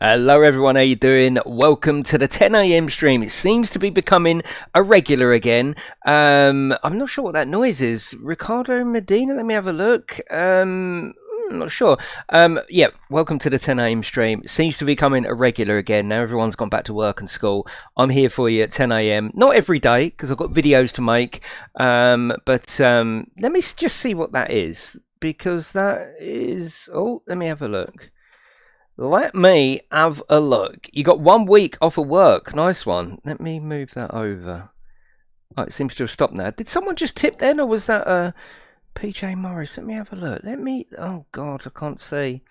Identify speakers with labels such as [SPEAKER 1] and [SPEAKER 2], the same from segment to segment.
[SPEAKER 1] Hello everyone, how you doing? Welcome to the 10 a.m. stream. It seems to be becoming a regular again. I'm not sure what that noise is. Ricardo Medina, let me have a look. I'm not sure. Yeah, welcome to the 10 a.m. stream. It seems to be becoming a regular again. Now everyone's gone back to work and school. I'm here for you at 10 a.m. Not every day, because I've got videos to make. But let me just see what that is. Because that is... Oh, let me have a look. Let me have a look. You got 1 week off of work. Nice one. Let me move that over. Oh, it seems to have stopped now. Did someone just tip then, or was that PJ Morris? Let me have a look. Let me... Oh, God, I can't see.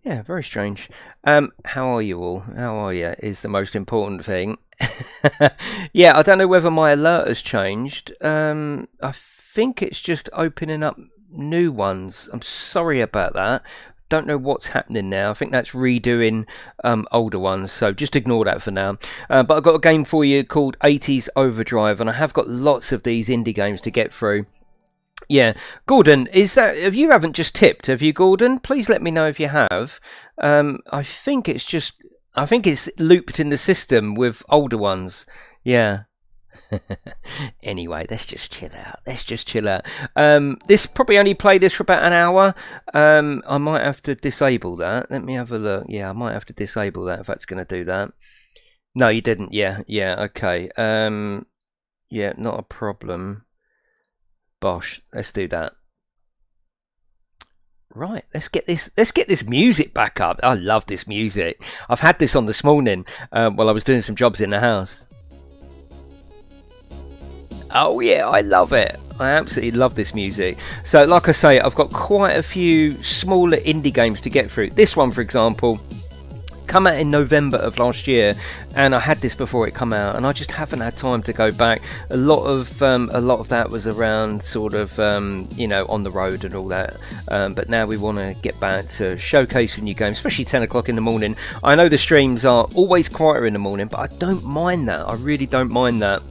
[SPEAKER 1] Yeah, very strange. How are you all? How are you is the most important thing. Yeah, I don't know whether my alert has changed. I think it's just opening up new ones. I'm sorry about that. Don't know what's happening now. I think that's redoing older ones, so just ignore that for now. But I've got a game for you called 80's Overdrive, and I have got lots of these indie games to get through. Yeah, Gordon, is that... If you haven't just tipped, have you, Gordon? Please let me know if you have. I think it's just... I think it's looped in the system with older ones. Yeah. Anyway, let's just chill out. Let's just chill out. This probably only play this for about an hour. I might have to disable that. Let me have a look. Yeah, I might have to disable that if that's going to do that. No, you didn't. Yeah, okay. Yeah, not a problem. Bosh, let's do that. Right, let's get this music back up. I love this music. I've had this on this morning while I was doing some jobs in the house. Oh yeah, I love it. I absolutely love this music. So like I say, I've got quite a few smaller indie games to get through. This one, for example, come out in November of last year, and I had this before it come out, and I just haven't had time to go back. A lot of that was around sort of you know, on the road and all that, but now we want to get back to showcasing new games, especially 10 o'clock in the morning. I know the streams are always quieter in the morning, but I don't mind that. I really don't mind that.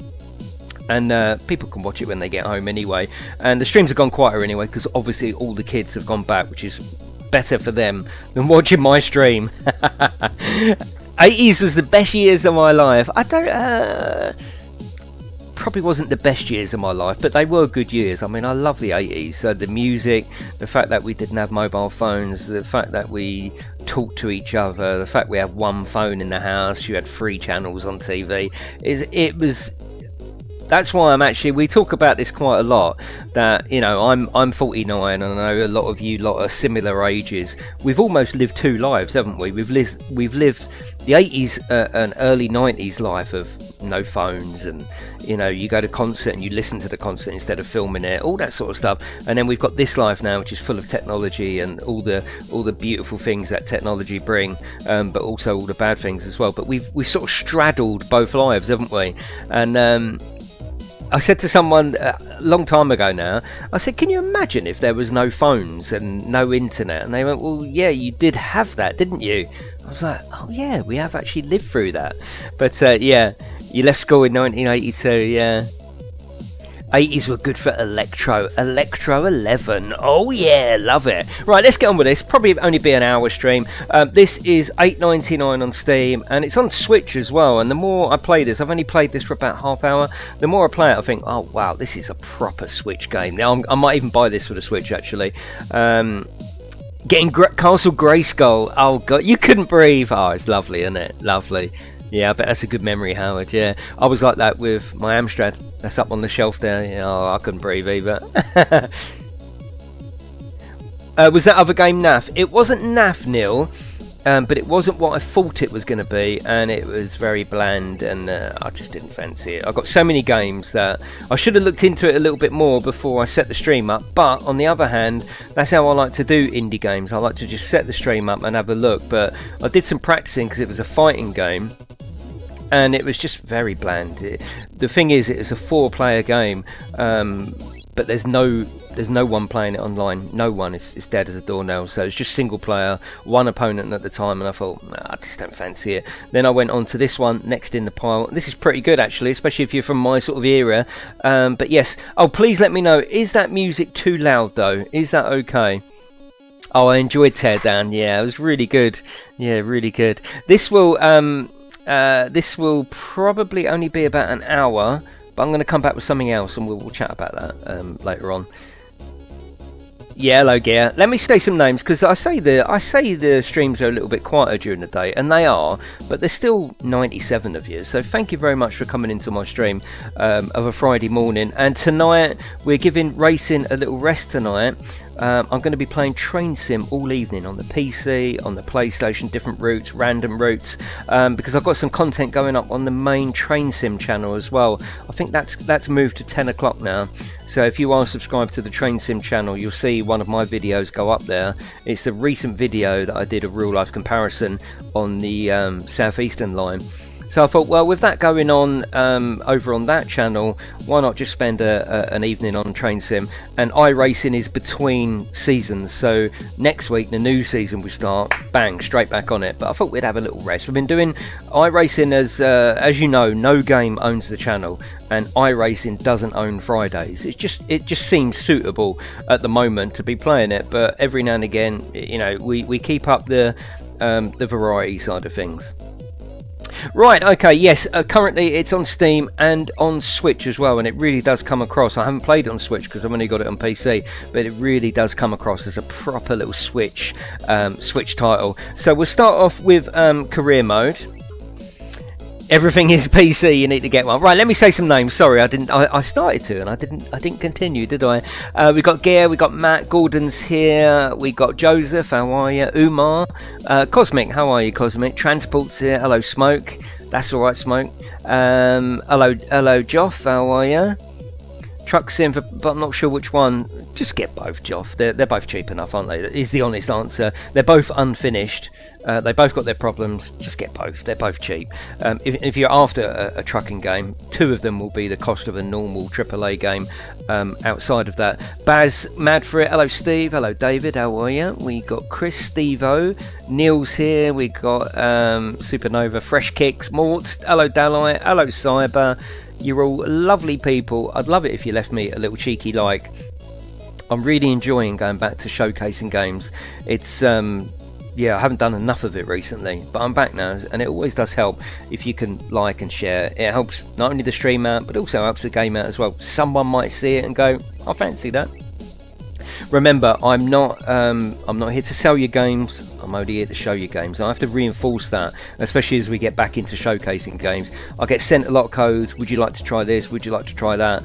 [SPEAKER 1] And people can watch it when they get home anyway, and the streams have gone quieter anyway, because obviously all the kids have gone back, which is better for them than watching my stream. 80's was the best years of my life. I don't probably wasn't the best years of my life, but they were good years. I mean, I love the 80's. The music, the fact that we didn't have mobile phones, the fact that we talked to each other, the fact we had one phone in the house, you had 3 channels on TV. That's why I'm actually... We talk about this quite a lot. That, you know, I'm 49, and I know a lot of you lot are similar ages. We've almost lived 2 lives, haven't we? We've lived the 80's and early 90's life of no phones, and you know, you go to concert and you listen to the concert instead of filming it, all that sort of stuff. And then we've got this life now, which is full of technology and all the beautiful things that technology bring, but also all the bad things as well. But we've sort of straddled both lives, haven't we? And I said to someone a long time ago now, I said, can you imagine if there was no phones and no internet? And they went, well, yeah, you did have that, didn't you? I was like, oh yeah, we have actually lived through that. But yeah, you left school in 1982, yeah. 80's were good for Electro 11. Oh yeah, love it. Right, let's get on with this. Probably only be an hour stream. This is $8.99 on Steam, and it's on Switch as well. And the more I play this, I've only played this for about half hour. The more I play it, I think, oh wow, this is a proper Switch game. Now I might even buy this for the Switch actually. Getting Castle Grayskull. Oh god, you couldn't breathe. Oh, it's lovely, isn't it? Lovely. Yeah, I bet that's a good memory, Howard. Yeah, I was like that with my Amstrad. That's up on the shelf there. Yeah, oh, I couldn't breathe either. Was that other game naff? It wasn't naff, Neil, but it wasn't what I thought it was going to be, and it was very bland, and I just didn't fancy it. I've got so many games that I should have looked into it a little bit more before I set the stream up, but on the other hand, that's how I like to do indie games. I like to just set the stream up and have a look, but I did some practicing because it was a fighting game, and it was just very bland. The thing is, it's a 4-player game, but there's no one playing it online. No one. It's dead as a doornail. So it's just single player, one opponent at the time, and I thought, nah, I just don't fancy it. Then I went on to this one next in the pile. This is pretty good actually, especially if you're from my sort of era. But yes. Oh, please let me know. Is that music too loud though? Is that okay? Oh, I enjoyed Teardown. Yeah, it was really good. Yeah, really good. This will probably only be about an hour, but I'm going to come back with something else, and we'll chat about that later on. Yeah, hello, Gear. Let me say some names, because I say the streams are a little bit quieter during the day, and they are, but there's still 97 of you. So thank you very much for coming into my stream of a Friday morning. And tonight we're giving racing a little rest tonight. I'm going to be playing Train Sim all evening on the PC, on the PlayStation, different routes, random routes, because I've got some content going up on the main Train Sim channel as well. I think that's moved to 10 o'clock now. So if you are subscribed to the Train Sim channel, you'll see one of my videos go up there. It's the recent video that I did, a real life comparison on the Southeastern line. So I thought, well, with that going on over on that channel, why not just spend an evening on Train Sim? And iRacing is between seasons, so next week the new season will start, bang, straight back on it. But I thought we'd have a little rest. We've been doing iRacing as you know, no game owns the channel, and iRacing doesn't own Fridays. It just seems suitable at the moment to be playing it. But every now and again, you know, we keep up the variety side of things. Right, okay, yes, currently it's on Steam and on Switch as well, and it really does come across. I haven't played it on Switch because I've only got it on PC, but it really does come across as a proper little Switch title. So we'll start off with career mode. Everything is PC. You need to get one. Right, let me say some names. Sorry, I started to, and I didn't continue, did I? We got Gear, we got Matt, Gordon's here, we got Joseph. How are you? Umar, Cosmic. How are you, Cosmic? Transport's here. Hello, Smoke. That's all right, Smoke. Hello, Joff. How are you? Trucks in, but I'm not sure which one. Just get both, Joff. They're both cheap enough, aren't they? Is the honest answer. They're both unfinished. They both got their problems. Just get both. They're both cheap. If you're after a trucking game, two of them will be the cost of a normal AAA game. Outside of that, Baz, mad for it. Hello, Steve. Hello, David. How are you? We got Chris, Steve-O, Neil's here. We got Supernova, Fresh Kicks, Mort. Hello, Dalai. Hello, Cyber. You're all lovely people. I'd love it if you left me a little cheeky like. I'm really enjoying going back to showcasing games. It's yeah, I haven't done enough of it recently, but I'm back now, and it always does help if you can like and share. It helps not only the stream out, but also helps the game out as well. Someone might see it and go, I fancy that. Remember, I'm not here to sell you games. I'm only here to show you games. And I have to reinforce that, especially as we get back into showcasing games. I get sent a lot of codes. Would you like to try this? Would you like to try that?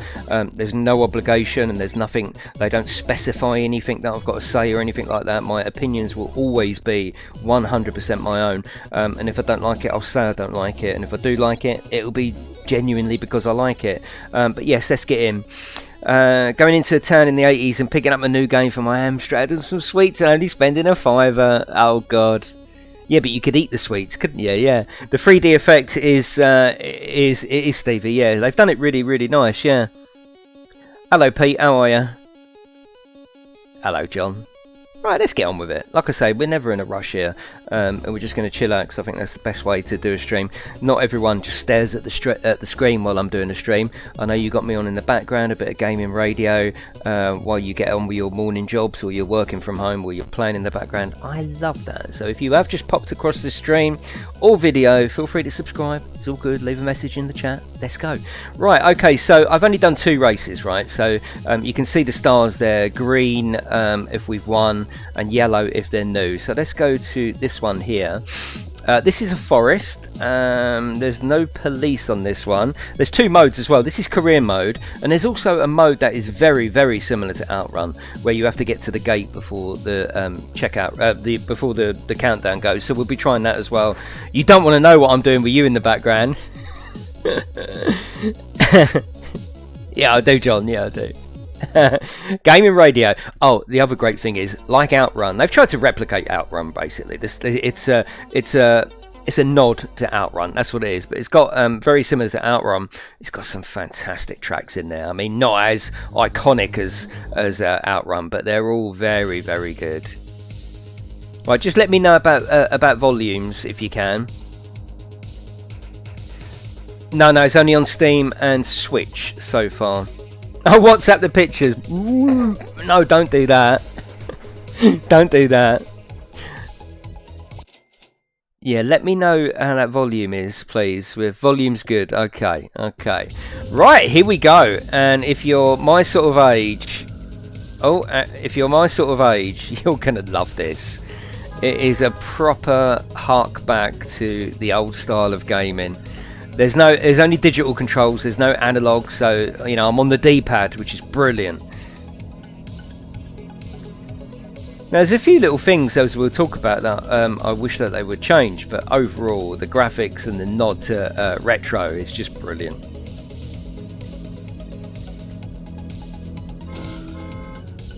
[SPEAKER 1] There's no obligation, and there's nothing. They don't specify anything that I've got to say or anything like that. My opinions will always be 100% my own. And if I don't like it, I'll say I don't like it. And if I do like it, it'll be genuinely because I like it. But yes, let's get in. Going into a town in the 80s and picking up a new game for my Amstrad and some sweets and only spending a £5. Oh god. Yeah, but you could eat the sweets, couldn't you? Yeah. The 3D effect is Stevie. Yeah, they've done it really, really nice. Yeah. Hello, Pete. How are you? Hello, John. Right, let's get on with it. Like I say, we're never in a rush here, and we're just going to chill out because I think that's the best way to do a stream. Not everyone just stares at the screen while I'm doing a stream. I know you got me on in the background, a bit of gaming radio, while you get on with your morning jobs, or you're working from home, or you're playing in the background. I love that. So if you have just popped across the stream or video, feel free to subscribe. It's all good. Leave a message in the chat. Let's go. Right, okay, so I've only done 2 races, right? So you can see the stars there, green if we've won, and yellow if they're new. So let's go to this one here. This is a forest. There's no police on this one. There's 2 modes as well. This is career mode, and there's also a mode that is very, very similar to Outrun, where you have to get to the gate before the before the countdown goes. So we'll be trying that as well. You don't want to know what I'm doing with you in the background. Yeah, I do, John. Yeah, I do. Gaming radio. Oh, the other great thing is, like Outrun, they've tried to replicate Outrun basically. It's a nod to Outrun. That's what it is. But it's got very similar to Outrun. It's got some fantastic tracks in there. I mean, not as iconic as Outrun, but they're all very, very good. Right, just let me know about volumes if you can. No, it's only on Steam and Switch so far. Oh, WhatsApp the pictures. No, don't do that. Don't do that. Yeah, let me know how that volume is, please. With volume's good. Okay, okay. Right, here we go. And if you're my sort of age, if you're my sort of age, you're gonna love this. It is a proper hark back to the old style of gaming. There's only digital controls. There's no analog, so you know I'm on the D-pad, which is brilliant. Now, there's a few little things as we'll talk about that I wish that they would change, but overall the graphics and the nod to retro is just brilliant.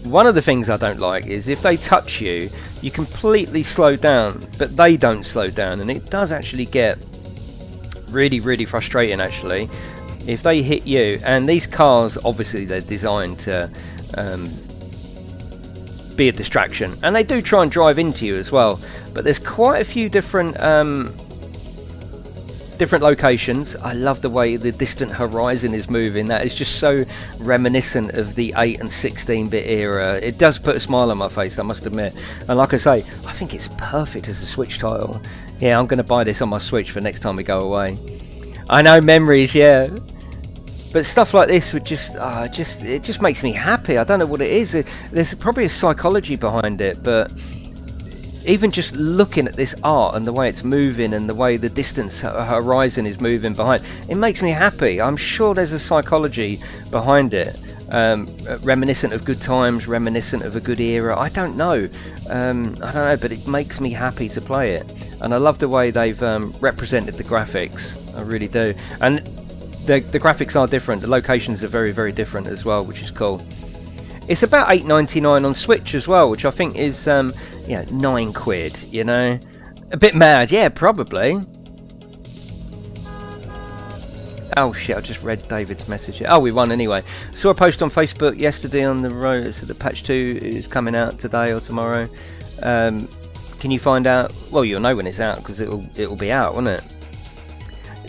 [SPEAKER 1] One of the things I don't like is if they touch you, you completely slow down, but they don't slow down, and it does actually get really, really frustrating actually if they hit you. And these cars, obviously they're designed to be a distraction, and they do try and drive into you as well, but there's quite a few different locations. I love the way the distant horizon is moving. That is just so reminiscent of the 8 and 16-bit era. It does put a smile on my face, I must admit. And like I say, I think it's perfect as a Switch title. Yeah, I'm going to buy this on my Switch for next time we go away. I know, memories, yeah. But stuff like this would just it just makes me happy. I don't know what it is. There's probably a psychology behind it, but even just looking at this art and the way it's moving and the way the distance horizon is moving behind, it makes me happy. I'm sure there's a psychology behind it, reminiscent of good times, reminiscent of a good era. I don't know, but it makes me happy to play it, and I love the way they've represented the graphics. I really do, and the graphics are different. The locations are very, very different as well, which is cool. It's about £8.99 on Switch as well, which I think is £9. You know, a bit mad, yeah, probably. Oh shit! I just read David's message. Oh, we won anyway. Saw a post on Facebook yesterday on the road. So the patch 2 is coming out today or tomorrow. Can you find out? Well, you'll know when it's out because it'll be out, won't it?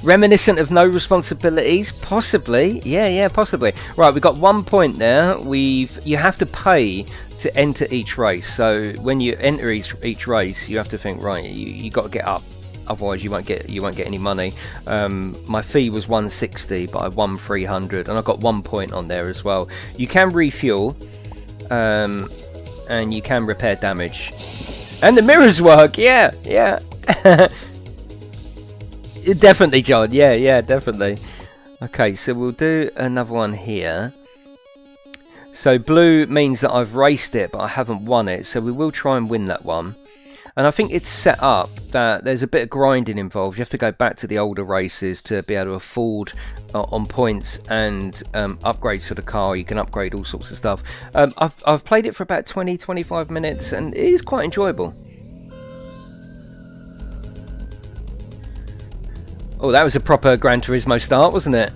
[SPEAKER 1] Reminiscent of No Responsibilities, possibly. Yeah, possibly. Right, we've got 1 point there. You have to pay to enter each race. So when you enter each race, you have to think, right, you got to get up, otherwise you won't get any money. My fee was 160, but I won 300, and I got 1 point on there as well. You can refuel, and you can repair damage, and the mirrors work. Yeah. Definitely, John. Yeah, definitely. Okay, so we'll do another one here. So blue means that I've raced it, but I haven't won it. So we will try and win that one. And I think it's set up that there's a bit of grinding involved. You have to go back to the older races to be able to afford on points and upgrades for the car. You can upgrade all sorts of stuff. I've played it for about 20-25 minutes, and it is quite enjoyable. Oh, that was a proper Gran Turismo start, wasn't it?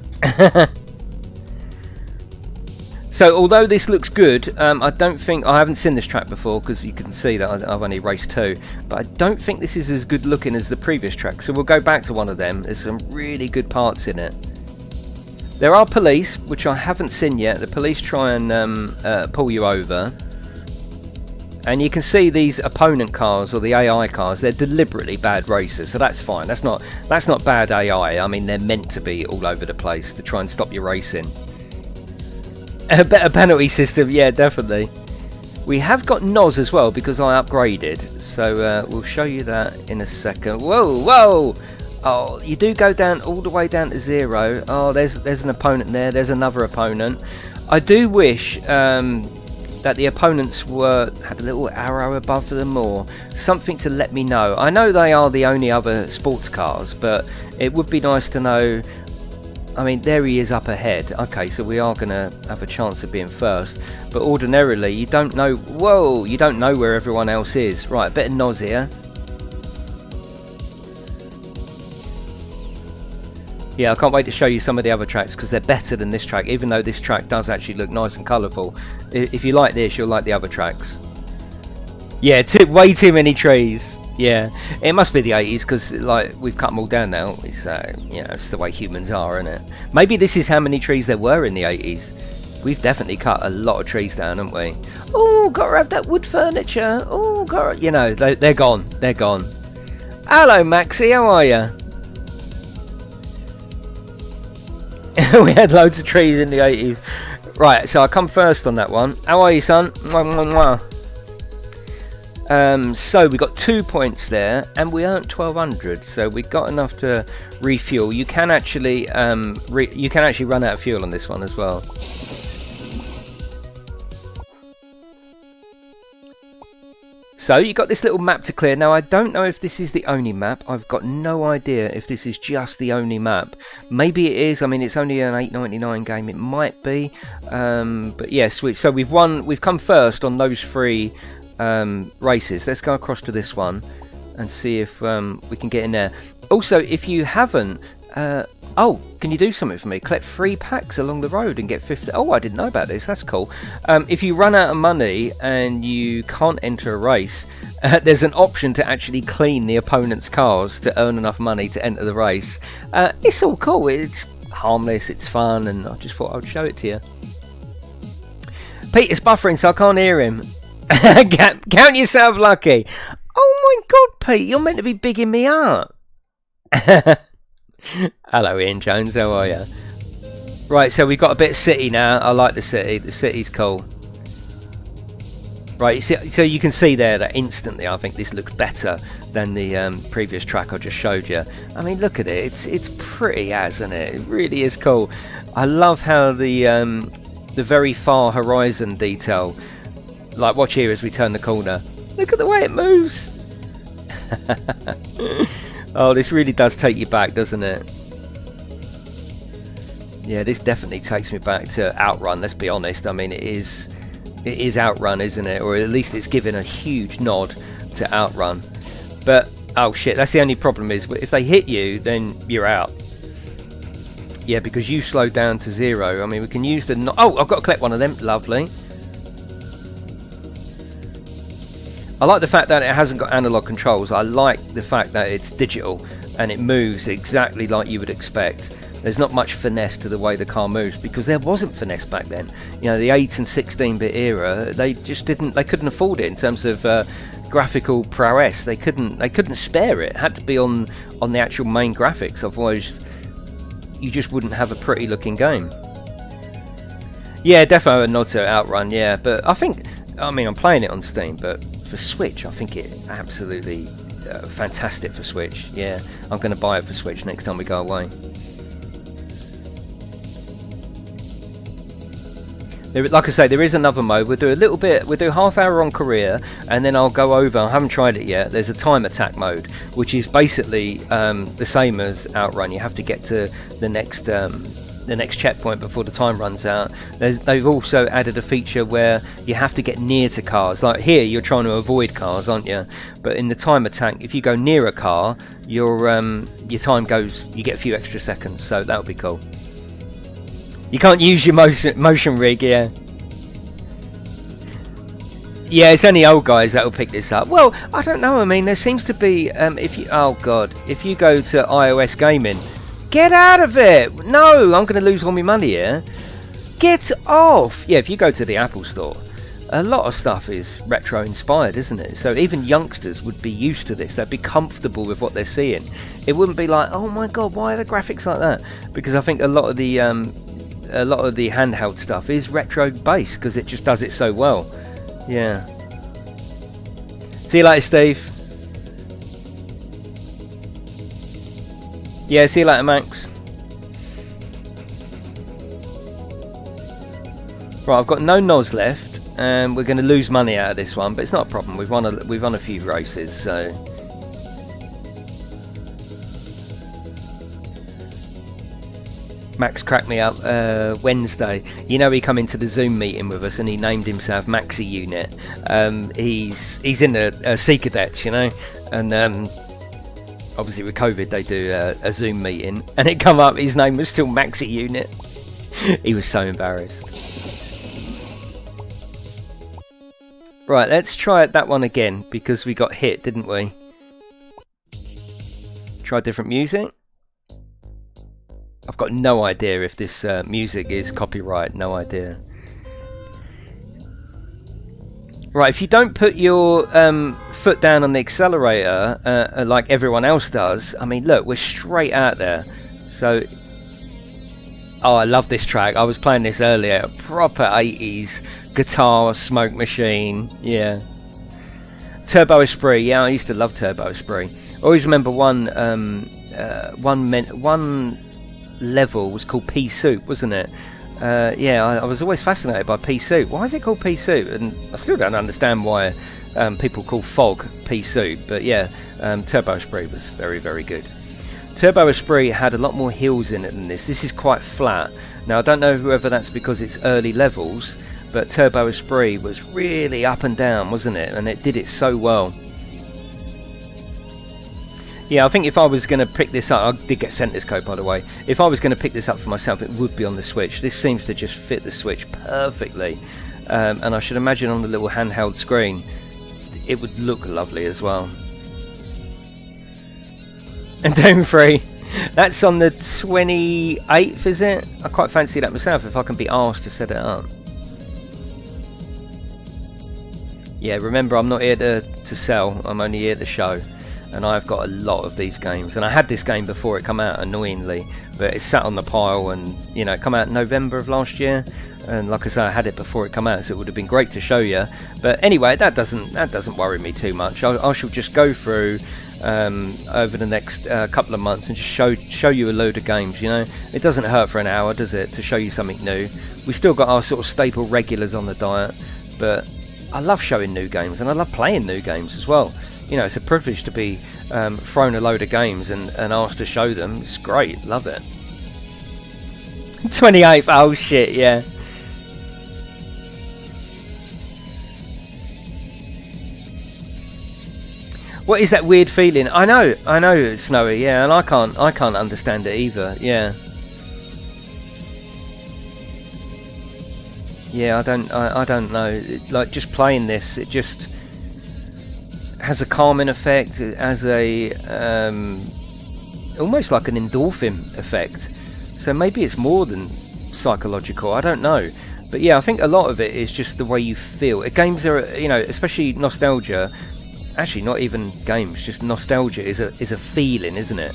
[SPEAKER 1] So, although this looks good, I haven't seen this track before, because you can see that I've only raced 2, but I don't think this is as good looking as the previous track, so we'll go back to one of them. There's some really good parts in it. There are police, which I haven't seen yet. The police try and pull you over. And you can see these opponent cars, or the AI cars, they're deliberately bad racers, so that's fine. That's not bad AI. I mean, they're meant to be all over the place to try and stop your racing. A better penalty system, yeah, definitely. We have got NOS as well, because I upgraded, so we'll show you that in a second. Whoa! Oh, you do go down all the way down to 0. Oh, there's an opponent there. There's another opponent. I do wish that the opponents had a little arrow above them or something to let me know. I know they are the only other sports cars, but it would be nice to know. I mean, there he is up ahead. Okay, so we are going to have a chance of being first, but ordinarily you don't know. Whoa, you don't know where everyone else is. Right, a bit of NOS here. Yeah, I can't wait to show you some of the other tracks because they're better than this track, even though this track does actually look nice and colourful. If you like this, you'll like the other tracks. Yeah, way too many trees. Yeah, it must be the 80s because like we've cut them all down now. It's it's the way humans are, isn't it? Maybe this is how many trees there were in the 80s. We've definitely cut a lot of trees down, haven't we? Oh, gotta have that wood furniture. Oh, gotta, you know, they're gone. They're gone. Hello, Maxie. How are you? We had loads of trees in the 80s. Right, so I come first on that one. How are you, son? Mwah, mwah, mwah. So we got 2 points there, and we earned 1200. So we got enough to refuel. You can actually run out of fuel on this one as well. So you got this little map to clear. Now I don't know if this is the only map. I've got no idea if this is just the only map. Maybe it is. I mean, it's only an $8.99 game. It might be. But yes, so we've come first on those 3 races. Let's go across to this one and see if we can get in there. Also, if you haven't, oh, can you do something for me? Collect 3 packs along the road and get 50. Oh, I didn't know about this. That's cool. If you run out of money and you can't enter a race, there's an option to actually clean the opponent's cars to earn enough money to enter the race. It's all cool. It's harmless. It's fun, and I just thought I'd show it to you. Peter's buffering, so I can't hear him. Count yourself lucky. Oh my God, Pete, you're meant to be bigging me up. Hello, Ian Jones. How are you? Right, so we've got a bit of city now. I like the city. The city's cool. Right, so you can see there that instantly I think this looks better than the previous track I just showed you. I mean, look at it. It's pretty, isn't it? It really is cool. I love how the very far horizon detail. Like, watch here as we turn the corner. Look at the way it moves. Oh, this really does take you back, doesn't it? Yeah, this definitely takes me back to Outrun, let's be honest. I mean, it is Outrun, isn't it? Or at least it's given a huge nod to Outrun. But, oh shit, that's the only problem is, if they hit you, then you're out. Yeah, because you slowed down to 0. I mean, we can use the... Oh, I've got to collect one of them. Lovely. I like the fact that it hasn't got analog controls. I like the fact that it's digital and it moves exactly like you would expect. There's not much finesse to the way the car moves, because there wasn't finesse back then. You know, the 8 and 16-bit era, they couldn't afford it in terms of graphical prowess. They couldn't spare it. It had to be on the actual main graphics, otherwise you just wouldn't have a pretty looking game. Yeah, definitely a nod to Outrun, yeah, but I mean, I'm playing it on Steam, but for Switch, I think it absolutely fantastic for Switch. Yeah, I'm going to buy it for Switch next time we go away. Like I say, there is another mode. We'll do a little bit. We'll do half hour on career, and then I'll go over. I haven't tried it yet. There's a time attack mode, which is basically the same as Outrun. You have to get to the next checkpoint before the time runs out. They've also added a feature where you have to get near to cars. Like here, you're trying to avoid cars, aren't you? But in the time attack, if you go near a car, your time goes. You get a few extra seconds, so that'll be cool. You can't use your motion rig, yeah. Yeah, it's only old guys that'll pick this up. Well, I don't know. I mean, there seems to be if you go to iOS gaming. Get out of it! No, I'm going to lose all my money here. Get off! Yeah, if you go to the Apple Store, a lot of stuff is retro inspired, isn't it? So even youngsters would be used to this. They'd be comfortable with what they're seeing. It wouldn't be like, oh my god, why are the graphics like that? Because I think a lot of the handheld stuff is retro based because it just does it so well. Yeah. See you later, Steve. Yeah, see you later, Max. Right, I've got no NOS left, and we're going to lose money out of this one, but it's not a problem. We've won a few races, so. Max cracked me up Wednesday. You know, he come into the Zoom meeting with us and he named himself Maxi Unit. He's in a Sea Cadets, you know, and obviously with COVID they do a Zoom meeting, and it come up his name was still Maxi Unit. He was so embarrassed. Right, let's try that one again because we got hit, didn't we? Try different music. I've got no idea if this music is copyright, no idea. Right, if you don't put your foot down on the accelerator like everyone else does, I mean, look, we're straight out there. So, oh, I love this track. I was playing this earlier. Proper 80s guitar, smoke machine. Yeah. Turbo Esprit. Yeah, I used to love Turbo Esprit. I always remember one level was called Pea Soup, wasn't it? Yeah, I was always fascinated by Pea Soup. Why is it called Pea Soup? And I still don't understand why people call fog Pea Soup. But yeah, Turbo Esprit was very, very good. Turbo Esprit had a lot more hills in it than this. This is quite flat. Now, I don't know whether that's because it's early levels, but Turbo Esprit was really up and down, wasn't it? And it did it so well. Yeah, I think if I was going to pick this up, I did get sent this code, by the way. If I was going to pick this up for myself, it would be on the Switch. This seems to just fit the Switch perfectly. And I should imagine on the little handheld screen, it would look lovely as well. And Doom 3, that's on the 28th, is it? I quite fancy that myself if I can be asked to set it up. Yeah, remember, I'm not here to sell, I'm only here to show. And I've got a lot of these games, and I had this game before it came out, annoyingly, but it sat on the pile, and you know, it came out in November of last year, and like I say, I had it before it came out, so it would have been great to show you. But anyway, that doesn't worry me too much. I shall just go through over the next couple of months and just show you a load of games. You know, it doesn't hurt for an hour, does it, to show you something new? We still got our sort of staple regulars on the diet, but I love showing new games, and I love playing new games as well. You know, it's a privilege to be thrown a load of games and asked to show them. It's great, love it. 28th, oh shit, yeah. What is that weird feeling? I know, Snowy, yeah, and I can't understand it either, yeah. Yeah, I don't know. Like, just playing this, it just has a calming effect. It has a almost like an endorphin effect. So maybe it's more than psychological. I don't know, but yeah, I think a lot of it is just the way you feel. Games are, you know, especially nostalgia. Actually, not even games. Just nostalgia is a feeling, isn't it?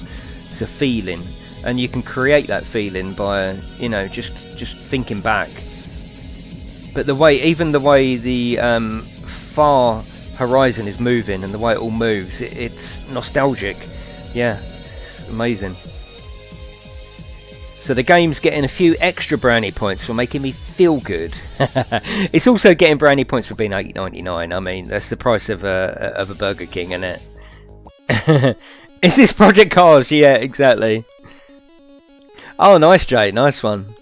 [SPEAKER 1] It's a feeling, and you can create that feeling by, you know, just thinking back. But the way the far horizon is moving and the way it all moves, it's nostalgic. Yeah, it's amazing. So the game's getting a few extra brownie points for making me feel good. It's also getting brownie points for being $8.99. I mean, that's the price of a Burger King, isn't it? Is this Project Cars? Yeah, exactly. Oh, nice, Jay. Nice one.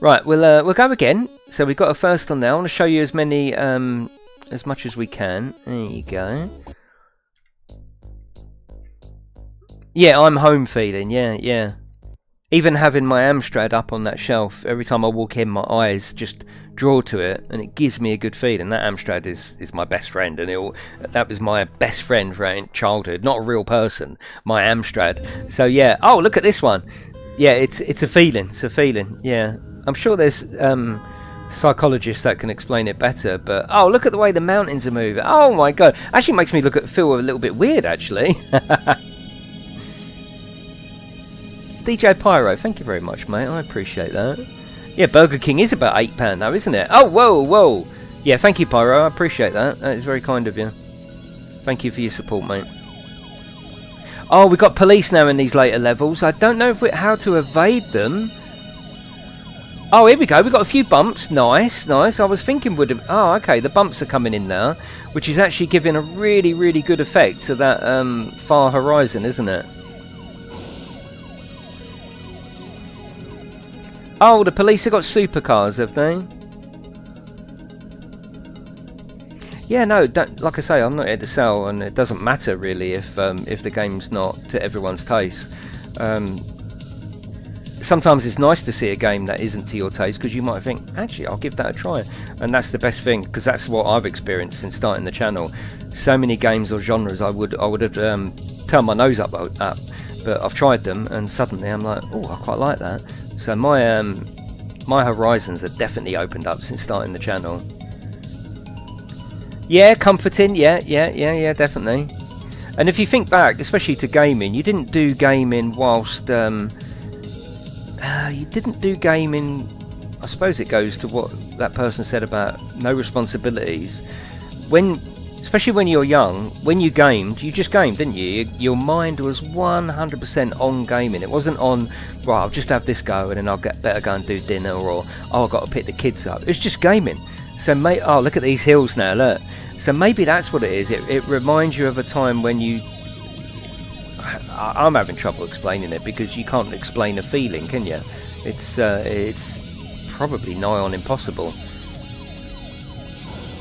[SPEAKER 1] Right, we'll go again. So we've got a first on there. I want to show you as many as much as we can. There you go. Yeah, I'm home feeling. Yeah. Even having my Amstrad up on that shelf, every time I walk in, my eyes just draw to it, and it gives me a good feeling. That Amstrad is my best friend, and that was my best friend throughout childhood. Not a real person, my Amstrad. So yeah. Oh, look at this one. Yeah, it's a feeling. It's a feeling. Yeah, I'm sure there's psychologists that can explain it better, but oh, look at the way the mountains are moving. Oh my god, actually makes me feel a little bit weird, actually. DJ Pyro, thank you very much, mate. I appreciate that. Yeah, Burger King is about £8 now, isn't it? Oh, whoa. Yeah, thank you, Pyro. I appreciate that. That is very kind of you. Thank you for your support, mate. Oh, we've got police now in these later levels. I don't know how to evade them. Oh, here we go. We've got a few bumps. Nice. I was thinking oh, okay. The bumps are coming in now, which is actually giving a really, really good effect to that far horizon, isn't it? Oh, the police have got supercars, have they? Yeah, no, like I say, I'm not here to sell, and it doesn't matter really if the game's not to everyone's taste. Sometimes it's nice to see a game that isn't to your taste, because you might think, actually, I'll give that a try, and that's the best thing, because that's what I've experienced since starting the channel. So many games or genres I would have turned my nose up, but I've tried them, and suddenly I'm like, oh, I quite like that. So my horizons have definitely opened up since starting the channel.
[SPEAKER 2] Yeah, comforting. Yeah, definitely. And if you think back, especially to gaming, you didn't do gaming whilst you didn't do gaming. I suppose it goes to what that person said about no responsibilities. Especially when you're young, when you gamed, you just gamed, didn't you? Your mind was 100% on gaming. It wasn't on, right, I'll just have this go and then I'll better go and do dinner, or I've got to pick the kids up. It's just gaming. So, oh, look at these hills now, look. So maybe that's what it is. It reminds you of a time when you... I'm having trouble explaining it because you can't explain a feeling, can you? It's probably nigh on impossible.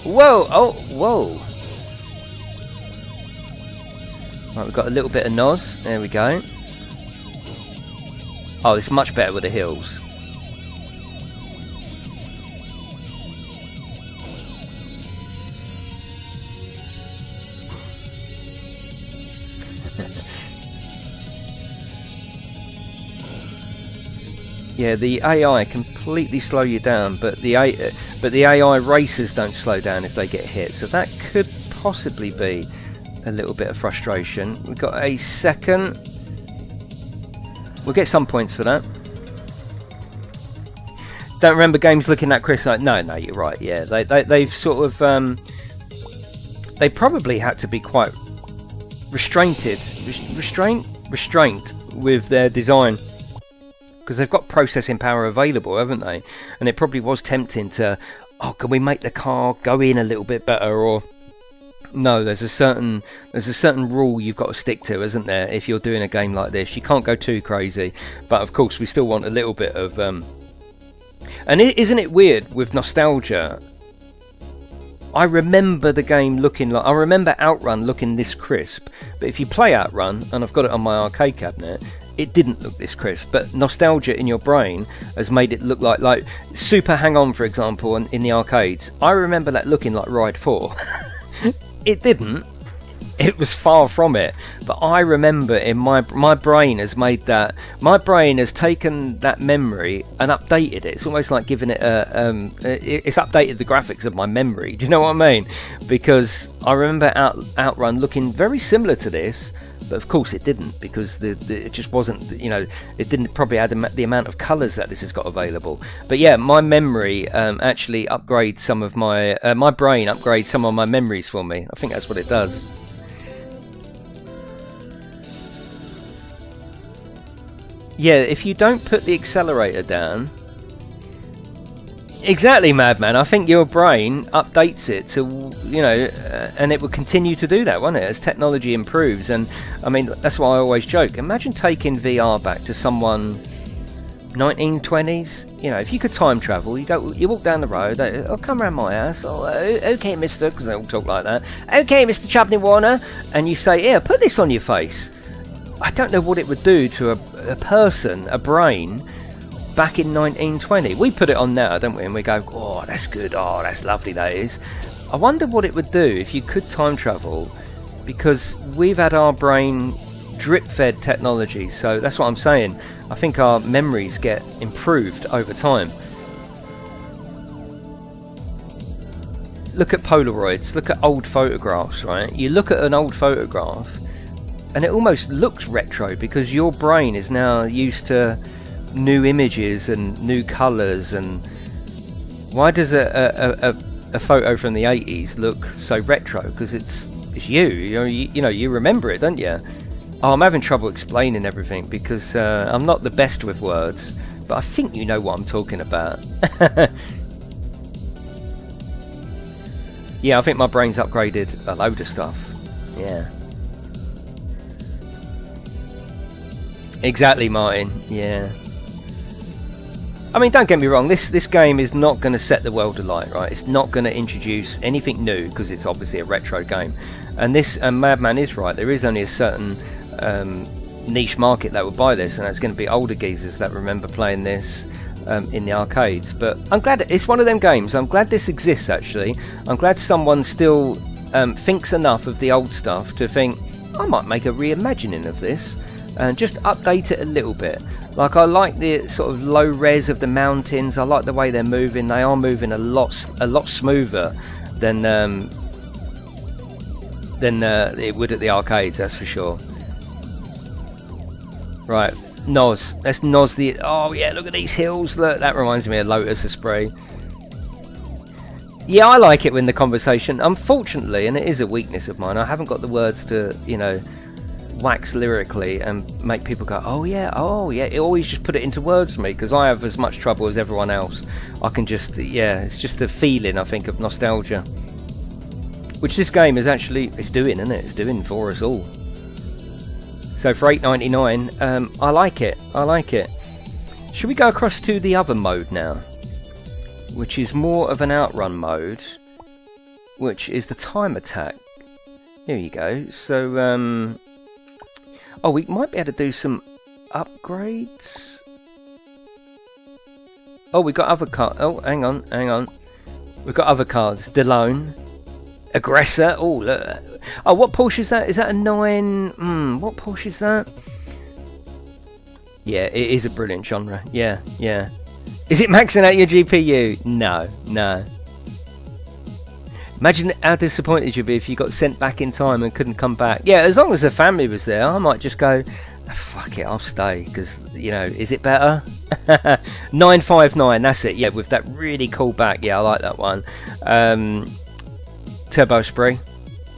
[SPEAKER 2] Whoa! Oh, whoa! Right, we've got a little bit of NOS. There we go. Oh, it's much better with the hills. Yeah, the AI completely slow you down, but the AI racers don't slow down if they get hit. So that could possibly be a little bit of frustration. We've got a second. We'll get some points for that. Don't remember games looking that crisp. Like, no, you're right. Yeah, they've sort of they probably had to be quite restrained with their design, because they've got processing power available, haven't they? And it probably was tempting to, oh, can we make the car go in a little bit better? Or no, there's a certain rule you've got to stick to, isn't there? If you're doing a game like this, you can't go too crazy. But of course, we still want a little bit of. And isn't it weird with nostalgia? I remember the game looking like... I remember Outrun looking this crisp. But if you play Outrun, and I've got it on my arcade cabinet, it didn't look this crisp. But nostalgia in your brain has made it look like Super Hang-On, for example, in the arcades. I remember that looking like Ride 4. It didn't. It was far from it. But I remember in my brain has made that... My brain has taken that memory and updated it. It's almost like giving it a... it's updated the graphics of my memory. Do you know what I mean? Because I remember Outrun looking very similar to this. But of course it didn't, because it just wasn't, you know, it didn't probably add the amount of colours that this has got available. But yeah, my memory actually upgrades some of my... my brain upgrades some of my memories for me. I think that's what it does. Yeah, if you don't put the accelerator down... Exactly, Madman. I think your brain updates it to, you know, and it will continue to do that, won't it, as technology improves. And, I mean, that's why I always joke. Imagine taking VR back to someone 1920s. You know, if you could time travel, you walk down the road, oh, come round my house, oh, okay, mister, because they all talk like that. Okay, Mr. Chubney Warner. And you say, here, put this on your face. I don't know what it would do to a person, a brain, back in 1920. We put it on now, don't we? And we go, oh, that's good. Oh, that's lovely, that is. I wonder what it would do if you could time travel, because we've had our brain drip-fed technology. So that's what I'm saying. I think our memories get improved over time. Look at Polaroids. Look at old photographs, right? You look at an old photograph and it almost looks retro, because your brain is now used to new images and new colours. And why does a photo from the 80s look so retro? Because it's you know you remember it, don't you? Oh, I'm having trouble explaining everything because I'm not the best with words, but I think you know what I'm talking about. Yeah, I think my brain's upgraded a load of stuff. Yeah, exactly, Martin. Yeah, I mean, don't get me wrong, this game is not going to set the world alight, right? It's not going to introduce anything new, because it's obviously a retro game. And this, Madman is right, there is only a certain niche market that will buy this, and it's going to be older geezers that remember playing this in the arcades. But I'm glad it's one of them games. I'm glad this exists, actually. I'm glad someone still thinks enough of the old stuff to think, I might make a reimagining of this and just update it a little bit. Like, I like the sort of low res of the mountains. I like the way they're moving. They are moving a lot smoother than than it would at the arcades, that's for sure. Right, Noz. Let's Noz the... Oh yeah, look at these hills. Look, that reminds me of Lotus Esprit. Yeah, I like it when the conversation... Unfortunately, and it is a weakness of mine, I haven't got the words to, you know, wax lyrically and make people go, oh yeah, it always just put it into words for me, because I have as much trouble as everyone else. I can just, yeah, it's just the feeling, I think, of nostalgia, which this game is actually, it's doing, isn't it? It's doing for us all. So for $8.99, I like it. Should we go across to the other mode now, which is more of an outrun mode, which is the time attack? Here you go. So oh, we might be able to do some upgrades. Oh, we got other cards. Oh, hang on. We've got other cards. Delone. Aggressor. Oh, look. Oh, what Porsche is that? Is that a 9? What Porsche is that? Yeah, it is a brilliant genre. Yeah. Is it maxing out your GPU? No. Imagine how disappointed you'd be if you got sent back in time and couldn't come back. Yeah, as long as the family was there, I might just go, oh, fuck it, I'll stay, because, you know, is it better? 959, that's it, yeah, with that really cool back. Yeah, I like that one. Turbo Spray.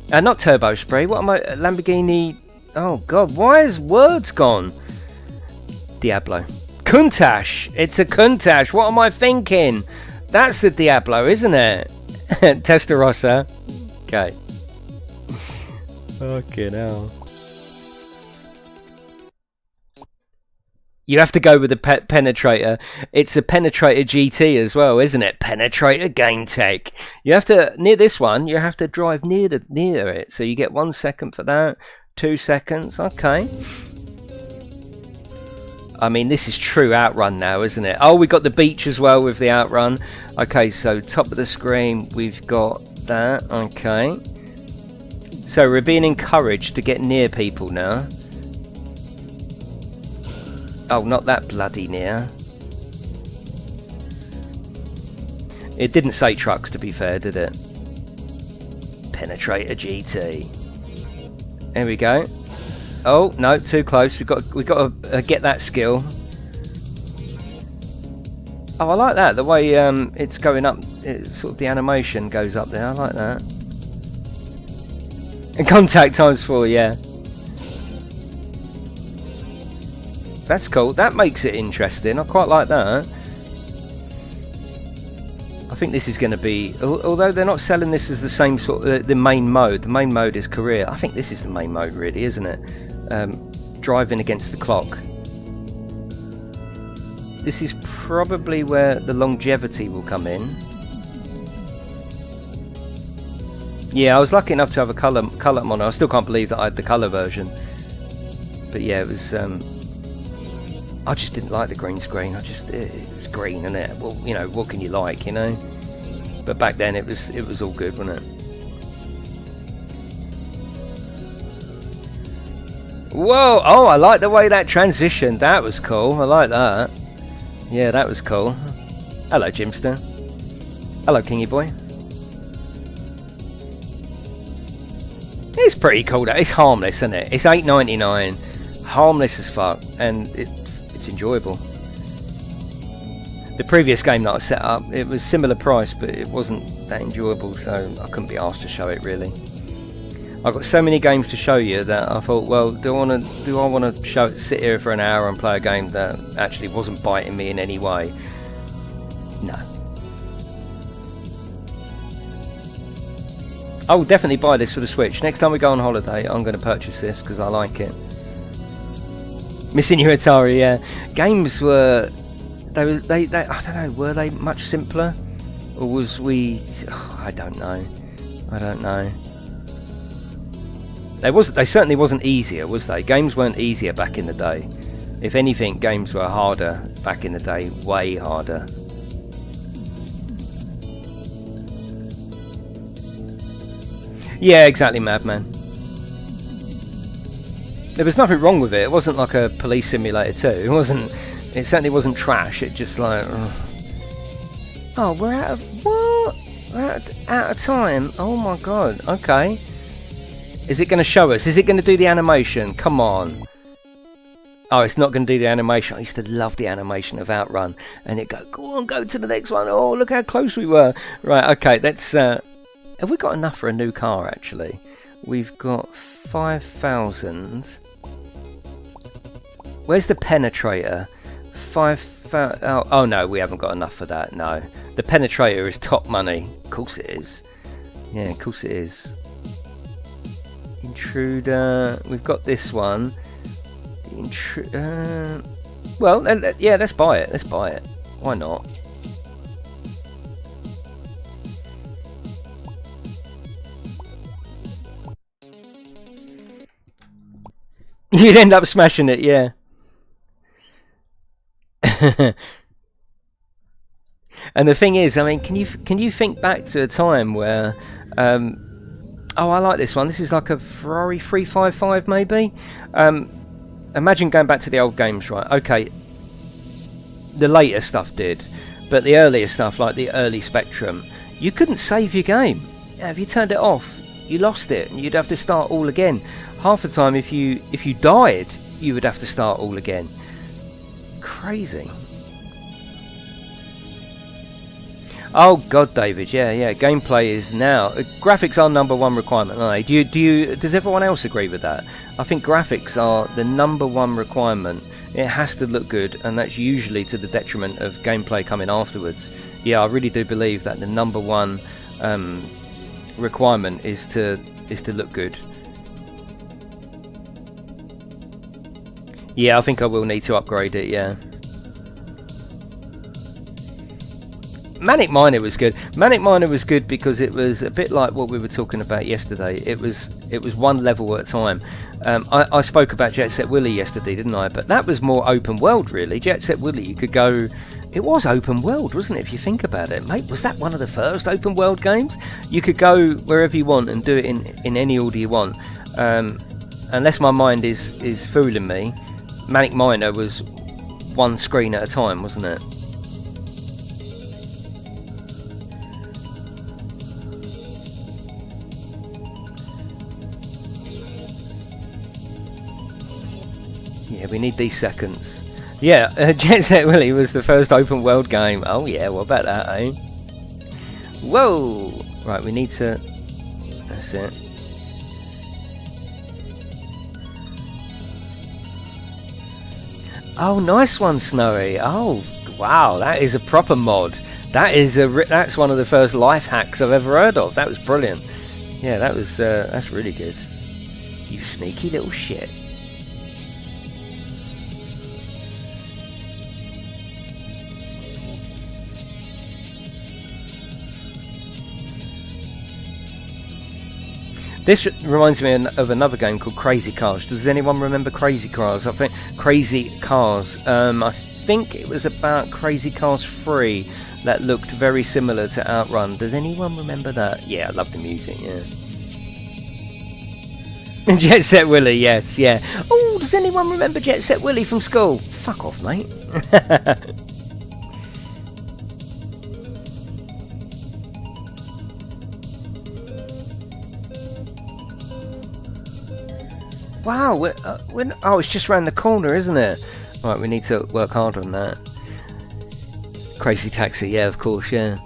[SPEAKER 2] Not Turbo Spray, what am I? Lamborghini. Oh, God, why is words gone? Diablo. Countach! It's a Countach, what am I thinking? That's the Diablo, isn't it? Testarossa. Okay. Fucking hell. You have to go with the Penetrator. It's a Penetrator GT as well, isn't it? Penetrator Gametech. You have to, near this one, you have to drive near it. So you get 1 second for that, 2 seconds. Okay. I mean, this is true Outrun now, isn't it? Oh, we got the beach as well with the Outrun. Okay, so top of the screen, we've got that. Okay. So we're being encouraged to get near people now. Oh, not that bloody near. It didn't say trucks, to be fair, did it? Penetrator GT. There we go. Oh no, too close. We've got to get that skill. Oh, I like that. The way it's going up, sort of the animation goes up there. I like that. And contact ×4, yeah. That's cool. That makes it interesting. I quite like that. I think this is going to be, although they're not selling this as the same sort of the main mode. The main mode is career. I think this is the main mode, really, isn't it? Driving against the clock. This is probably where the longevity will come in. Yeah, I was lucky enough to have a colour monitor. I still can't believe that I had the colour version. But yeah, it was. I just didn't like the green screen. It was green, isn't it? Well, you know, what can you like, you know? But back then, it was all good, wasn't it? Whoa! Oh, I like the way that transitioned. That was cool. I like that. Yeah, that was cool. Hello, Jimster. Hello, Kingy Boy. It's pretty cool. That it's harmless, isn't it? It's $8.99, harmless as fuck, and it's enjoyable. The previous game that I set up, it was similar price, but it wasn't that enjoyable, so I couldn't be asked to show it really. I've got so many games to show you that I thought, well, do I want to sit here for an hour and play a game that actually wasn't biting me in any way? No. I will definitely buy this for the Switch. Next time we go on holiday, I'm going to purchase this because I like it. Missing your Atari, yeah. Games were, they I don't know, were they much simpler, or was we? Oh, I don't know. They certainly wasn't easier, was they? Games weren't easier back in the day. If anything, games were harder back in the day, way harder. Yeah, exactly, Madman. There was nothing wrong with it. It wasn't like a police simulator too. It wasn't. It certainly wasn't trash. It just like, oh, we're out of what? We're out of time. Oh my god. Okay.
[SPEAKER 1] Is it going to show us? Is it going to do the animation? Come on. Oh, it's not going to do the animation. I used to love the animation of Outrun. And it go on, go to the next one. Oh, look how close we were. Right, okay, let's... have we got enough for a new car, actually? We've got 5,000. Where's the penetrator? 5,000... Oh, no, we haven't got enough for that, no. The penetrator is top money. Of course it is. Yeah, of course it is. Intruder... We've got this one. Well, yeah, let's buy it. Let's buy it. Why not? You'd end up smashing it, yeah. And the thing is, I mean, can you think back to a time where, oh, I like this one. This is like a Ferrari 355, maybe. Imagine going back to the old games, right? Okay, the later stuff did, but the earlier stuff, like the early Spectrum, you couldn't save your game. Yeah, if you turned it off, you lost it, and you'd have to start all again. Half the time, if you died, you would have to start all again. Crazy. Oh God, David, yeah. Gameplay is now. Graphics are #1 requirement, aren't they? Does everyone else agree with that? I think graphics are the #1 requirement. It has to look good, and that's usually to the detriment of gameplay coming afterwards. Yeah, I really do believe that the #1 requirement is to look good. Yeah, I think I will need to upgrade it. Yeah. Manic Miner was good. Manic Miner was good because it was a bit like what we were talking about yesterday. It was one level at a time. I spoke about Jet Set Willy yesterday, didn't I? But that was more open world, really. Jet Set Willy, you could go... It was open world, wasn't it, if you think about it? Mate, was that one of the first open world games? You could go wherever you want and do it in any order you want. Unless my mind is fooling me, Manic Miner was one screen at a time, wasn't it? Yeah, we need these seconds. Yeah, Jet Set Willy was the first open world game. Oh yeah, what about that, eh? Whoa! Right, we need to... That's it. Oh, nice one, Snowy. Oh, wow, that is a proper mod. That's one of the first life hacks I've ever heard of. That was brilliant. Yeah, that's really good. You sneaky little shit. This reminds me of another game called Crazy Cars. Does anyone remember Crazy Cars? I think Crazy Cars. I think it was about Crazy Cars 3 that looked very similar to Outrun. Does anyone remember that? Yeah, I love the music. Yeah. Jet Set Willy, yes, yeah. Oh, does anyone remember Jet Set Willy from school? Fuck off, mate. Wow, oh, it's just round the corner, isn't it? Right, we need to work hard on that. Crazy Taxi, yeah, of course, yeah.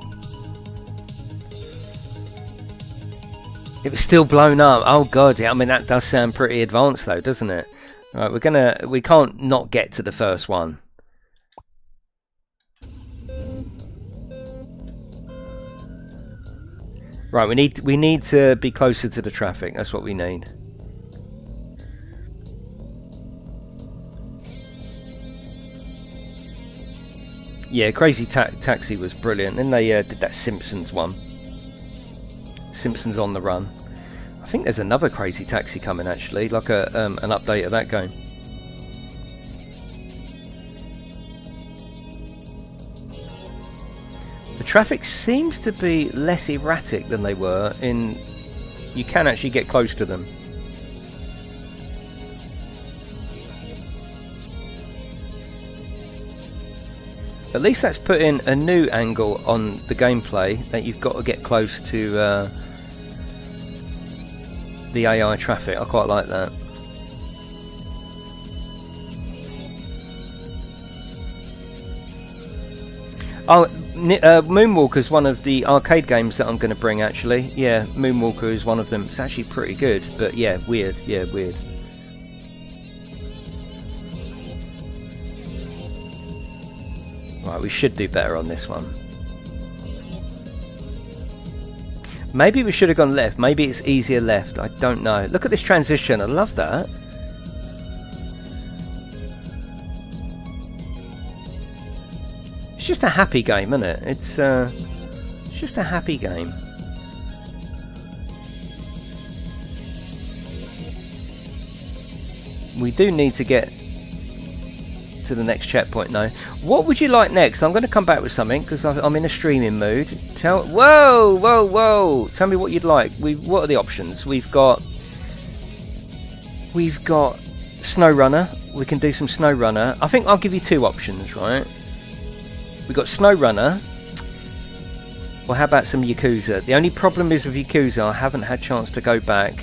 [SPEAKER 1] It was still blown up. Oh god, yeah, I mean that does sound pretty advanced though, doesn't it? Right, we can't not get to the first one. Right, we need to be closer to the traffic. That's what we need. Yeah, Crazy Taxi was brilliant. Then they did that Simpsons one. Simpsons on the Run. I think there's another Crazy Taxi coming actually, like an update of that game. The traffic seems to be less erratic than they were in... You can actually get close to them. At least that's put in a new angle on the gameplay that you've got to get close to the AI traffic. I quite like that. Oh, Moonwalker's one of the arcade games that I'm going to bring, actually. Yeah, Moonwalker is one of them. It's actually pretty good, but yeah, weird. Yeah, weird. Right, we should do better on this one. Maybe we should have gone left. Maybe it's easier left. I don't know. Look at this transition. I love that. It's just a happy game, isn't it? It's just a happy game. We do need to get to the next checkpoint now. What would you like next? I'm going to come back with something because I'm in a streaming mood. Whoa! Tell me what you'd like. What are the options? We've got SnowRunner. We can do some SnowRunner. I think I'll give you two options, right? We've got SnowRunner. Or how about some Yakuza? The only problem is with Yakuza, I haven't had a chance to go back.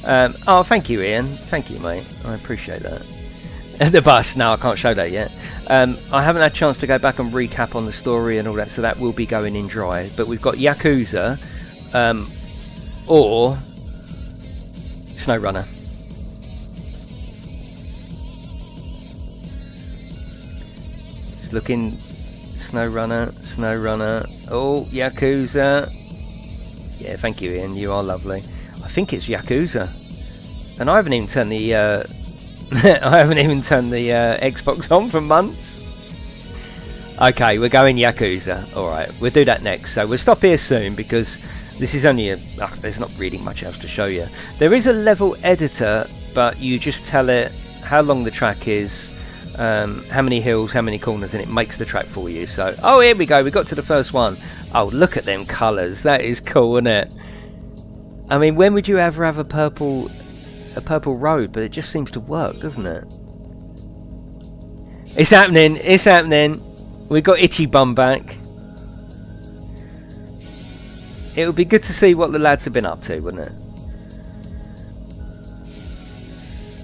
[SPEAKER 1] Oh, thank you, Ian. Thank you, mate. I appreciate that. The bus. No, I can't show that yet. I haven't had a chance to go back and recap on the story and all that, so that will be going in dry. But we've got Yakuza or SnowRunner. It's looking SnowRunner. Oh, Yakuza. Yeah, thank you, Ian. You are lovely. I think it's Yakuza, and I haven't even turned the Xbox on for months. Okay, we're going Yakuza. Alright, we'll do that next. So we'll stop here soon because this is only there's not really much else to show you. There is a level editor, but you just tell it how long the track is, how many hills, how many corners, and it makes the track for you. So, oh, here we go. We got to the first one. Oh, look at them colours. That is cool, isn't it? I mean, when would you ever have a purple road? But it just seems to work, doesn't it? It's happening. It's happening. We got Itchy Bum back. It would be good to see what the lads have been up to, wouldn't it?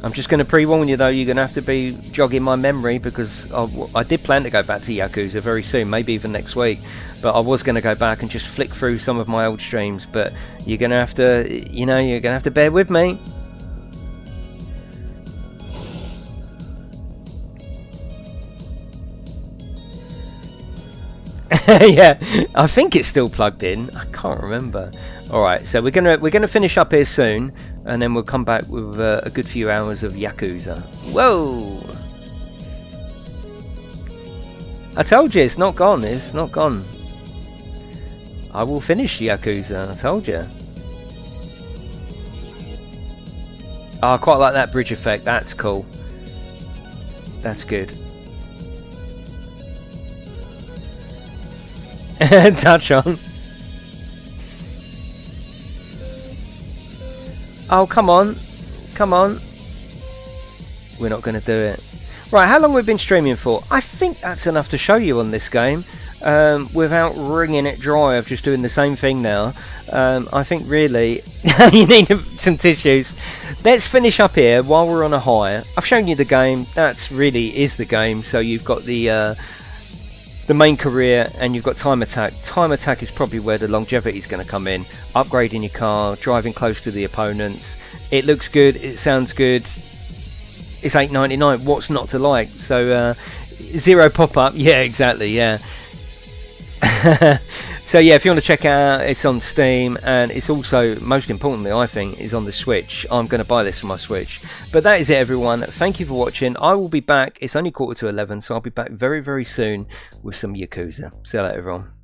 [SPEAKER 1] I'm just going to pre-warn you though, you're going to have to be jogging my memory because I did plan to go back to Yakuza very soon, maybe even next week. But I was going to go back and just flick through some of my old streams. But you're going to have to, you're going to have to bear with me. Yeah, I think it's still plugged in. I can't remember. All right, so we're gonna finish up here soon, and then we'll come back with a good few hours of Yakuza. Whoa! I told you it's not gone. It's not gone. I will finish Yakuza. I told you. Oh, I quite like that bridge effect. That's cool. That's good. Touch on. Oh, come on. Come on. We're not going to do it. Right, how long we've been streaming for? I think that's enough to show you on this game. Without wringing it dry of just doing the same thing now. I think really you need some tissues. Let's finish up here while we're on a high. I've shown you the game. That's really is the game. So you've got the main career and you've got time attack. Time attack is probably where the longevity is going to come in. Upgrading your car, driving close to the opponents. It looks good. It sounds good. It's $8.99. What's not to like? So zero pop-up. Yeah, exactly. Yeah. So yeah, if you want to check it out, it's on Steam, and it's also, most importantly I think, is on the Switch. I'm going to buy this for my Switch. But that is it, everyone. Thank you for watching. I will be back. It's only 10:45, so I'll be back very, very soon with some Yakuza. See you later, everyone.